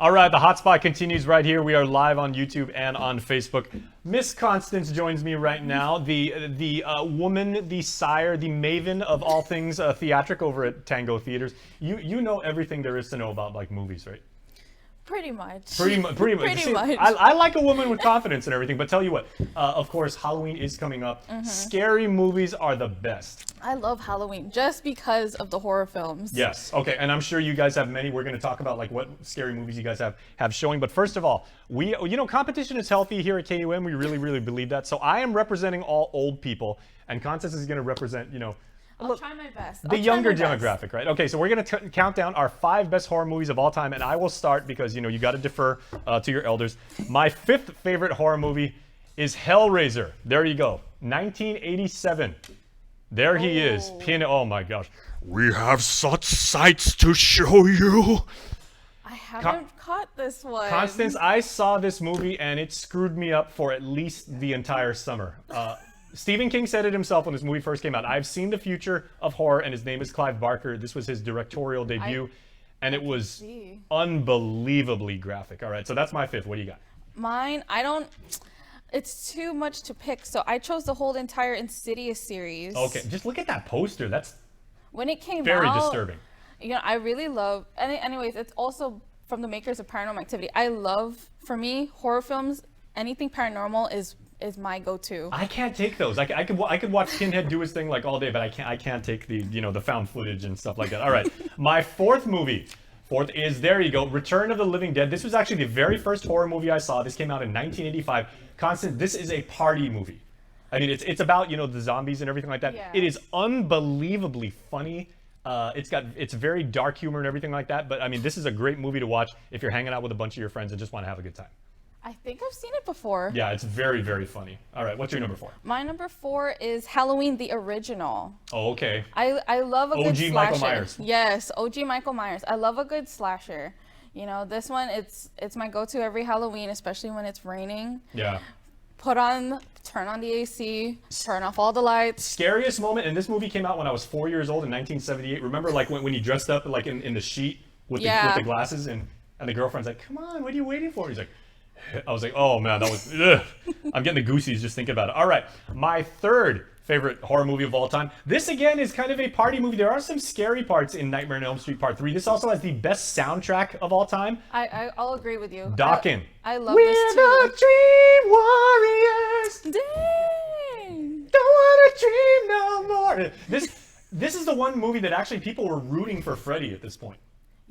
All right, the hotspot continues right here. We are live on YouTube and on Facebook. Miss Constance joins me right now, the woman, the sire, the maven of all things theatric over at Tango Theatres. You know everything there is to know about like movies, right? Pretty much. Pretty much. Pretty much. I like a woman with confidence and everything, but tell you what, of course, Halloween is coming up. Scary movies are the best. I love Halloween just because of the horror films. Yes. Okay. And I'm sure you guys have many. We're going to talk about like what scary movies you guys have showing. But first of all, competition is healthy here at KUM. We really believe that. So I am representing all old people, and Constance is going to represent, I'll try my best. the younger demographic, right? Okay, so we're going to count down our 5 best horror movies of all time, and I will start because, you got to defer to your elders. My 5th favorite horror movie is Hellraiser. There you go. 1987. There he is. Oh my gosh. We have such sights to show you. I haven't caught this one. Constance, I saw this movie and it screwed me up for at least the entire summer. Stephen King said it himself when this movie first came out. I've seen the future of horror, and his name is Clive Barker. This was his directorial debut, and it was unbelievably graphic. All right, so that's my 5th. What do you got? Mine, it's too much to pick, so I chose the whole entire Insidious series. Okay, just look at that poster. That's when it came very out, disturbing. I really love, anyways, it's also from the makers of Paranormal Activity. I love, for me, horror films, anything paranormal is my go-to. I can't take those. I could watch Pinhead do his thing like all day, but I can't take the the found footage and stuff like that. All right, my 4th movie. 4th is, there you go, Return of the Living Dead. This was actually the very first horror movie I saw. This came out in 1985. Constance, this is a party movie. I mean, it's about the zombies and everything like that. Yeah. It is unbelievably funny. It's very dark humor and everything like that. But I mean, this is a great movie to watch if you're hanging out with a bunch of your friends and just want to have a good time. I think I've seen it before. Yeah, it's very funny. All right, what's your number 4? My number 4 is Halloween the original. Oh, okay. I love a good slasher. OG Michael Myers. Yes, OG Michael Myers. I love a good slasher. This one, it's my go-to every Halloween, especially when it's raining. Yeah. Turn on the AC, turn off all the lights. Scariest moment, and this movie came out when I was 4 years old in 1978. Remember, like when he dressed up like in the sheet with the glasses, and the girlfriend's like, "Come on, what are you waiting for?" He's like, I was like, oh man, that was, ugh. I'm getting the goosies just thinking about it. All right, my 3rd favorite horror movie of all time. This again is kind of a party movie. There are some scary parts in Nightmare on Elm Street Part 3. This also has the best soundtrack of all time. I'll agree with you. Dokken. I love this too. We're the Dream Warriors. Dang. Don't wanna dream no more. This is the one movie that actually people were rooting for Freddy at this point.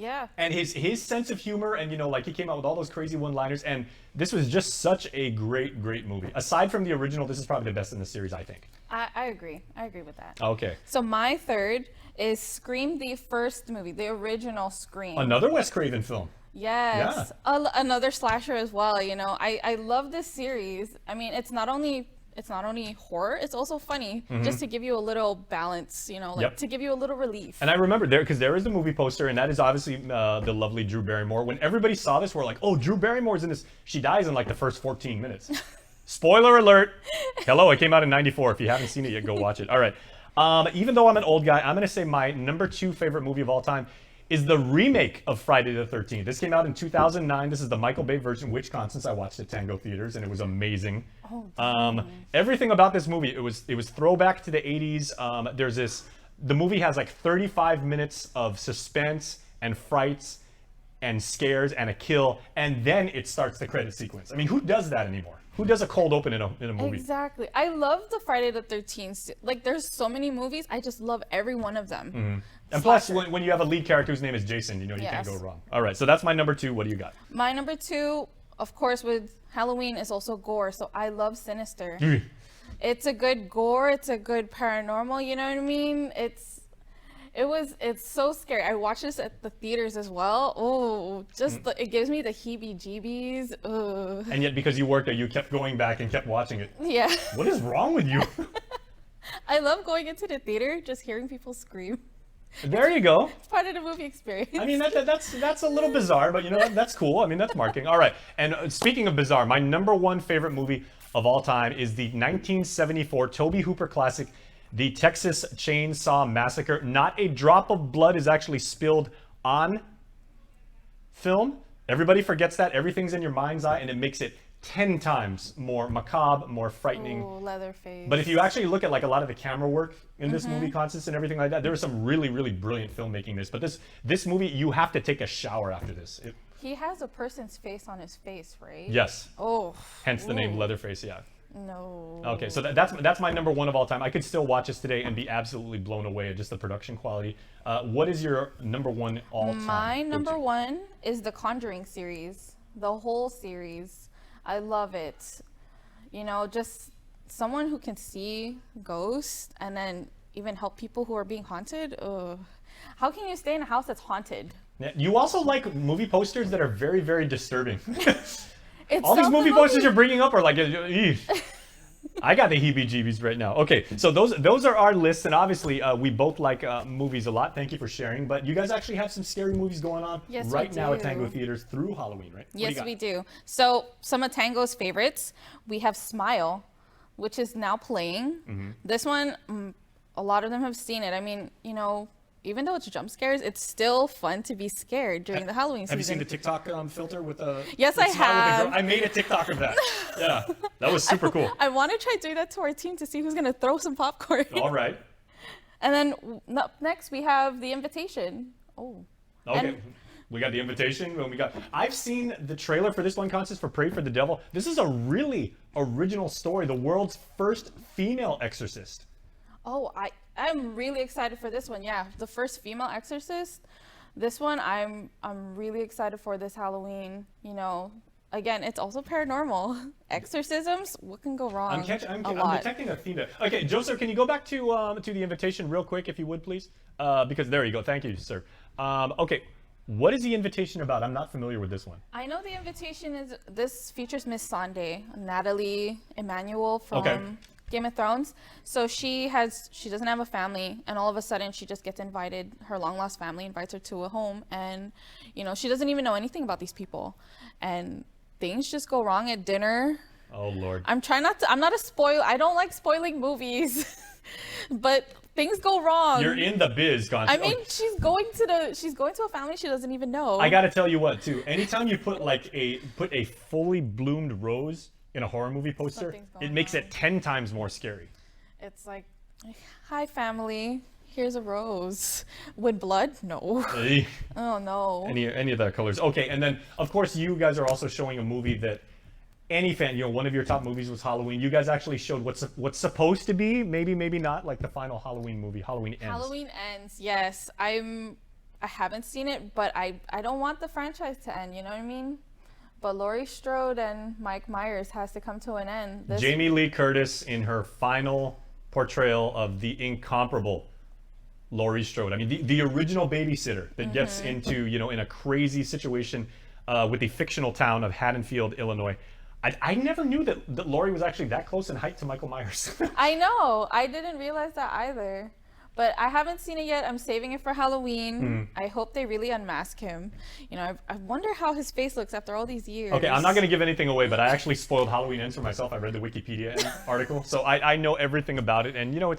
Yeah. And his sense of humor, and he came out with all those crazy one-liners, and this was just such a great movie. Aside from the original, this is probably the best in the series, I think. I agree. I agree with that. Okay. So my 3rd is Scream, the first movie, the original Scream. Another Wes Craven film. Yes. Yeah. Another slasher as well. I love this series. I mean, it's not only horror, it's also funny, just to give you a little balance, to give you a little relief. And I remember because there is a movie poster, and that is obviously the lovely Drew Barrymore. When everybody saw this, we're like, oh, Drew Barrymore's in this. She dies in like the first 14 minutes. Spoiler alert. Hello, it came out in 94. If you haven't seen it yet, go watch it. All right. Even though I'm an old guy, I'm going to say my number 2 favorite movie of all time is the remake of Friday the 13th. This came out in 2009. This is the Michael Bay version, which, Constance, I watched at Tango Theatres, and it was amazing. Oh, everything about this movie, it was throwback to the 80s. The movie has like 35 minutes of suspense and frights and scares and a kill, and then it starts the credit sequence. I mean, who does that anymore? Who does a cold open in a movie? Exactly. I love the Friday the 13th. Like, there's so many movies. I just love every one of them. And plus, when you have a lead character whose name is Jason, you can't go wrong. All right, so that's my number 2. What do you got? My number 2, of course, with Halloween is also gore. So I love Sinister. It's a good gore. It's a good paranormal. You know what I mean? It's so scary. I watched this at the theaters as well. Oh, it gives me the heebie-jeebies. Ugh. And yet, because you worked there, you kept going back and kept watching it. Yeah. What is wrong with you? I love going into the theater, just hearing people scream. There you go. It's part of the movie experience. I mean, that's a little bizarre, but that's cool. I mean, that's marketing. All right. And speaking of bizarre, my number 1 favorite movie of all time is the 1974 Tobe Hooper classic, The Texas Chainsaw Massacre. Not a drop of blood is actually spilled on film, Everybody forgets that. Everything's in your mind's eye, and it makes it 10 times more macabre, more frightening. Ooh, Leatherface. But if you actually look at like a lot of the camera work in this movie, Constance, and everything like that, there was some really, really brilliant filmmaking in this. But this movie, you have to take a shower after this. He has a person's face on his face, right? Yes. Oh. Hence the name Leatherface, yeah. No. Okay, so that's my number one of all time. I could still watch this today and be absolutely blown away at just the production quality. What is your number one all time? My number one is the Conjuring series, the whole series. I love it. You know, just someone who can see ghosts and then even help people who are being haunted. Ugh. How can you stay in a house that's haunted? Yeah, you also like movie posters that are very, very disturbing. It's All these movie posters you're bringing up are like, I got the heebie-jeebies right now. Okay, so those are our lists, and obviously we both like movies a lot. Thank you for sharing. But you guys actually have some scary movies going on right now at Tango Theaters through Halloween, right? Yes, we do. So some of Tango's favorites, we have Smile, which is now playing. This one, a lot of them have seen it. I mean, you know, even though it's jump scares, it's still fun to be scared during the Halloween season. Have you seen the TikTok filter with the? Yes, I have. I made a TikTok of that. Yeah, that was super cool. I want to try doing that to our team to see who's gonna throw some popcorn. All right. And then up next we have The Invitation. Oh. Okay. We got The Invitation, and I've seen the trailer for this one, Constance, for Pray for the Devil. This is a really original story. The world's first female exorcist. Oh, I'm really excited for this one. Yeah, the first female exorcist. This one I'm really excited for this Halloween. You know, again, it's also paranormal. Exorcisms, what can go wrong? I'm detecting a theme there. Okay, Joseph, can you go back to The Invitation real quick, if you would, please? Because there you go. Thank you, sir. Okay, what is The Invitation about? I'm not familiar with this one. I know The Invitation this features Miss Sunday, Natalie Emmanuel from Game of Thrones. So she doesn't have a family, and all of a sudden she just gets invited. Her long lost family invites her to a home, and you know, she doesn't even know anything about these people, and things just go wrong at dinner. Oh Lord. I'm not a spoil. I don't like spoiling movies, but things go wrong. You're in the biz, Constance. I mean, she's going to a family she doesn't even know. I gotta tell you what, too. Anytime you put a fully bloomed rose in a horror movie poster, it makes it 10 times more scary. It's like, hi family, here's a rose. With blood? No. Hey. Oh no. Any of the colors. Okay, and then of course you guys are also showing a movie that any fan, you know, one of your top movies was Halloween. You guys actually showed what's supposed to be, maybe not, like the final Halloween movie, Halloween Ends. Halloween Ends, yes. I haven't seen it, but I don't want the franchise to end, you know what I mean? But Laurie Strode and Mike Myers has to come to an end. Jamie Lee Curtis in her final portrayal of the incomparable Laurie Strode. I mean, the original babysitter that gets into, you know, in a crazy situation with the fictional town of Haddonfield, Illinois. I never knew that Laurie was actually that close in height to Michael Myers. I know. I didn't realize that either. But I haven't seen it yet. I'm saving it for Halloween. I hope they really unmask him. You know, I wonder how his face looks after all these years. Okay, I'm not going to give anything away, but I actually spoiled Halloween Ends for myself. I read the Wikipedia article, so I know everything about it. And you know,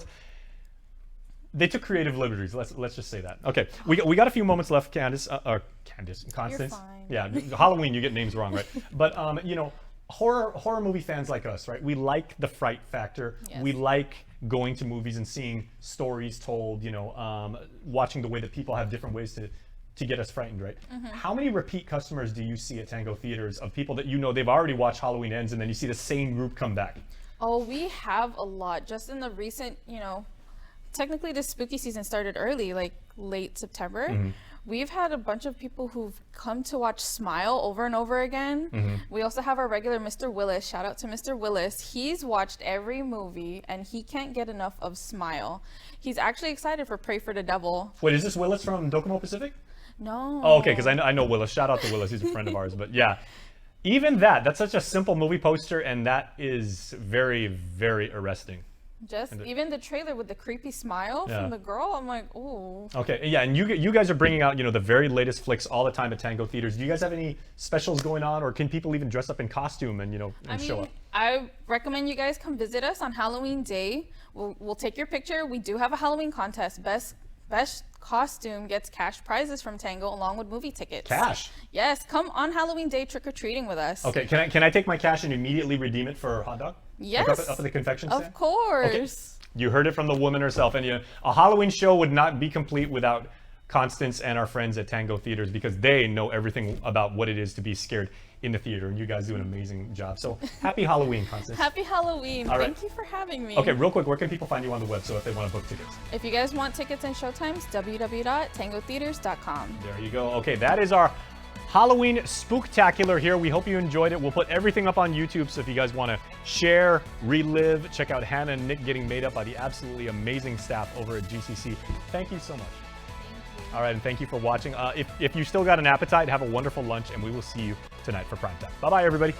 they took creative liberties. Let's just say that. Okay, we got a few moments left, Constance. You're fine. Yeah, Halloween, you get names wrong, right? But you know, horror movie fans like us, right? We like the fright factor. Yes. We like going to movies and seeing stories told, you know, watching the way that people have different ways to get us frightened, right? How many repeat customers do you see at Tango Theaters of people that you know they've already watched Halloween Ends and then you see the same group come back? Oh, we have a lot. Just in the recent, you know, technically the spooky season started early, like late September. We've had a bunch of people who've come to watch Smile over and over again. We also have our regular Mr. Willis. Shout out to Mr. Willis. He's watched every movie and he can't get enough of Smile. He's actually excited for Pray for the Devil. Wait, is this Willis from Docomo Pacific? No. Oh, okay, because I know Willis. Shout out to Willis. He's a friend of ours. But yeah, even that's such a simple movie poster, and that is very, very arresting. Just even the trailer with the creepy smile from the girl, I'm like, ooh. Okay, yeah, and you guys are bringing out, you know, the very latest flicks all the time at Tango Theaters. Do you guys have any specials going on, or can people even dress up in costume and, you know, show up? I recommend you guys come visit us on Halloween Day. We'll take your picture. We do have a Halloween contest. Best best costume gets cash prizes from Tango along with movie tickets. Cash? Yes, come on Halloween day trick-or-treating with us. Okay, can I take my cash and immediately redeem it for a hot dog? Yes. Like up at the confection stand? Of course. Okay. You heard it from the woman herself. And a Halloween show would not be complete without Constance and our friends at Tango Theatres, because they know everything about what it is to be scared in the theater, and you guys do an amazing job. So happy Halloween, Constance. Happy Halloween. All right. Thank you for having me. Okay, real quick, where can people find you on the web so if they want to book tickets? If you guys want tickets and showtimes, www.tangotheaters.com. There you go. Okay, that is our Halloween spooktacular here. We hope you enjoyed it. We'll put everything up on YouTube, so if you guys want to share, relive, check out Hannah and Nick getting made up by the absolutely amazing staff over at GCC. Thank you so much. All right, and thank you for watching. If you still got an appetite, have a wonderful lunch, and we will see you tonight for prime time. Bye-bye, everybody.